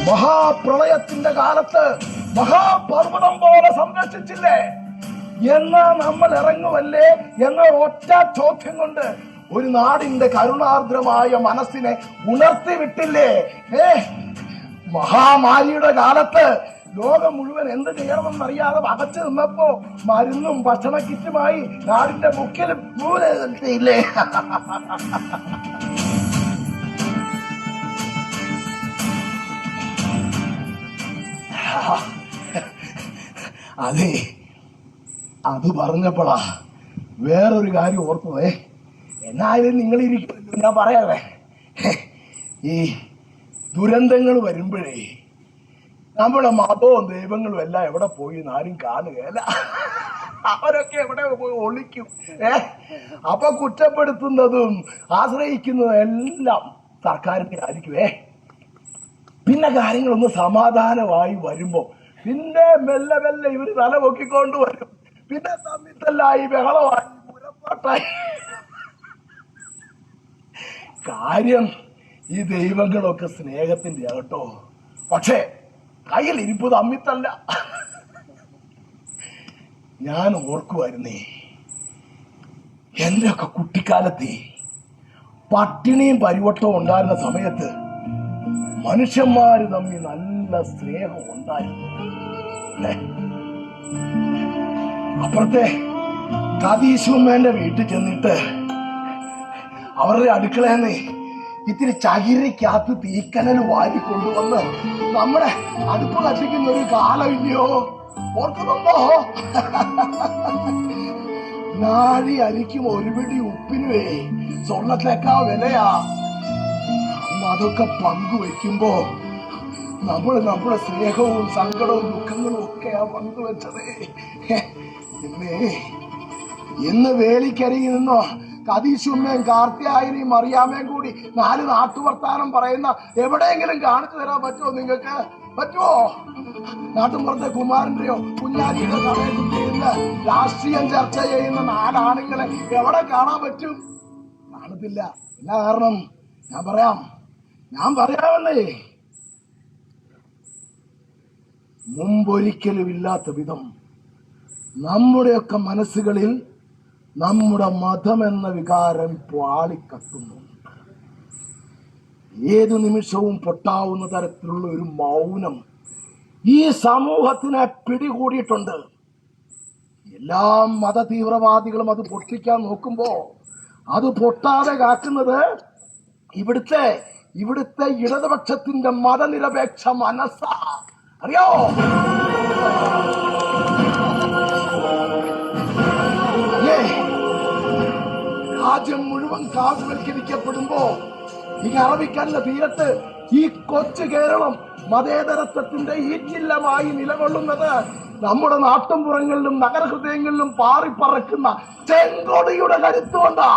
മഹാപ്രളയത്തിന്റെ കാലത്ത് മഹാപർവ്വതം പോലെ സംരക്ഷിച്ചില്ലേ? എന്നാ നമ്മൾ ഇറങ്ങുമല്ലേ എന്ന ഒറ്റ ചോദ്യം കൊണ്ട് ഒരു നാടിന്റെ കരുണാർദ്രമായ മനസ്സിനെ ഉണർത്തി വിട്ടില്ലേ? മഹാമാരിയുടെ കാലത്ത് ലോകം മുഴുവൻ എന്ത് ചെയ്യണമെന്നറിയാതെ അകച്ചു നിന്നപ്പോ മരുന്നും ഭക്ഷണ കിറ്റുമായി നാടിന്റെ മുക്കിലും ഇല്ലേ? അതെ, അത് പറഞ്ഞപ്പോഴാ വേറൊരു കാര്യം ഓർത്തതേ. എന്നായാലും നിങ്ങൾ ഇരിക്കും, ഞാൻ പറയാതെ. ഈ ദുരന്തങ്ങൾ വരുമ്പോഴേ നമ്മുടെ മതവും ദൈവങ്ങളും എല്ലാം എവിടെ പോയി ആരും കാണുകയല്ല. അവരൊക്കെ എവിടെ പോയി ഒളിക്കും. അപ്പൊ കുറ്റപ്പെടുത്തുന്നതും ആശ്രയിക്കുന്നതും എല്ലാം സർക്കാരിന്റെ ആയിരിക്കുവേ. പിന്നെ കാര്യങ്ങളൊന്ന് സമാധാനമായി വരുമ്പോ പിന്നെ മെല്ലെ മെല്ലെ ഇവര് തല പൊക്കിക്കൊണ്ട് വരും. പിന്നെ തമ്മിത്തല്ലായി, ബഹളമായി, മുരപ്പാട്ടായി. കാര്യം ഈ ദൈവങ്ങളൊക്കെ സ്നേഹത്തിന്റെ ആകട്ടോ, പക്ഷേ കയ്യിൽ ഇരിപ്പ് തമ്മിത്തല്ല. ഞാൻ ഓർക്കുമായിരുന്നേ, എന്റെ ഒക്കെ കുട്ടിക്കാലത്തെ പട്ടിണിയും പരിവട്ടവും ഉണ്ടായിരുന്ന സമയത്ത് മനുഷ്യന്മാര് തമ്മിൽ നല്ല സ്നേഹം ഉണ്ടായിരുന്നു. അപ്പുറത്തെ കതീശുമ്മേന്റെ വീട്ടിൽ ചെന്നിട്ട് അവരുടെ അടുക്കളയെന്ന് ഇത്തിരി ചകിരിക്കകത്ത് തീക്കനൽ വാരി കൊണ്ടുവന്ന് നമ്മുടെ അടുപ്പ് കത്തിക്കുന്ന ഒരു കാലം ഇല്ലയോ? ഓർക്കുന്നുണ്ടോ? നാഴി അരിക്കും ഒരു പിടി ഉപ്പിനുവേ സ്വർണ്ണത്തേക്കാ വിലയാ. അതൊക്കെ പങ്കുവെക്കുമ്പോ നമ്മുടെ സ്നേഹവും സങ്കടവും ദുഃഖങ്ങളും ഒക്കെയാ പങ്കുവെച്ചത്. ഇന്ന് വേലിക്കരിയിൽ നിന്നോ കതീശുമ്മയും കാർത്തിയായനെയും അറിയാമേയും കൂടി 4 നാട്ടുവർത്താനം പറയുന്ന എവിടെയെങ്കിലും കാണിച്ചു തരാൻ പറ്റുമോ? നിങ്ങൾക്ക് പറ്റുമോ? നാട്ടുമ്പുറത്തെ കുമാരന്റെയോ കുഞ്ഞാലിയുടെ സമയത്ത് ചെയ്യുന്ന രാഷ്ട്രീയം ചർച്ച ചെയ്യുന്ന 4 ആണുങ്ങളെ എവിടെ കാണാൻ പറ്റും? കാണത്തില്ല. എന്നാ കാരണം? ഞാൻ പറയാമെന്നേ, മുമ്പൊരിക്കലും ഇല്ലാത്ത വിധം നമ്മുടെയൊക്കെ മനസ്സുകളിൽ നമ്മുടെ മതം എന്ന വികാരം പാളിക്കത്തുന്നു. ഏതു നിമിഷവും പൊട്ടാവുന്ന തരത്തിലുള്ള ഒരു മൗനം ഈ സമൂഹത്തിനെ പിടികൂടിയിട്ടുണ്ട്. എല്ലാ മത തീവ്രവാദികളും അത് പൊട്ടിക്കാൻ നോക്കുമ്പോ അത് പൊട്ടാതെ കാക്കുന്നത് ഇവിടുത്തെ ഇടതുപക്ഷത്തിന്റെ മതനിരപേക്ഷ മനസ്സാ. അറിയോ? രാജ്യം മുഴുവൻ കാവ്യവൽക്കരിക്കപ്പെടുമ്പോ ഈ അറബിക്കടലിന്റെ തീരത്ത് ഈ കൊച്ചു കേരളം മതേതരത്വത്തിന്റെ ഈറ്റില്ലമായി നിലകൊള്ളുന്നത് നമ്മുടെ നാട്ടുംപുറങ്ങളിലും നഗരഹൃദയങ്ങളിലും പാറിപ്പറക്കുന്ന ചെങ്കൊടിയുടെ കരുത്തുകൊണ്ടാ.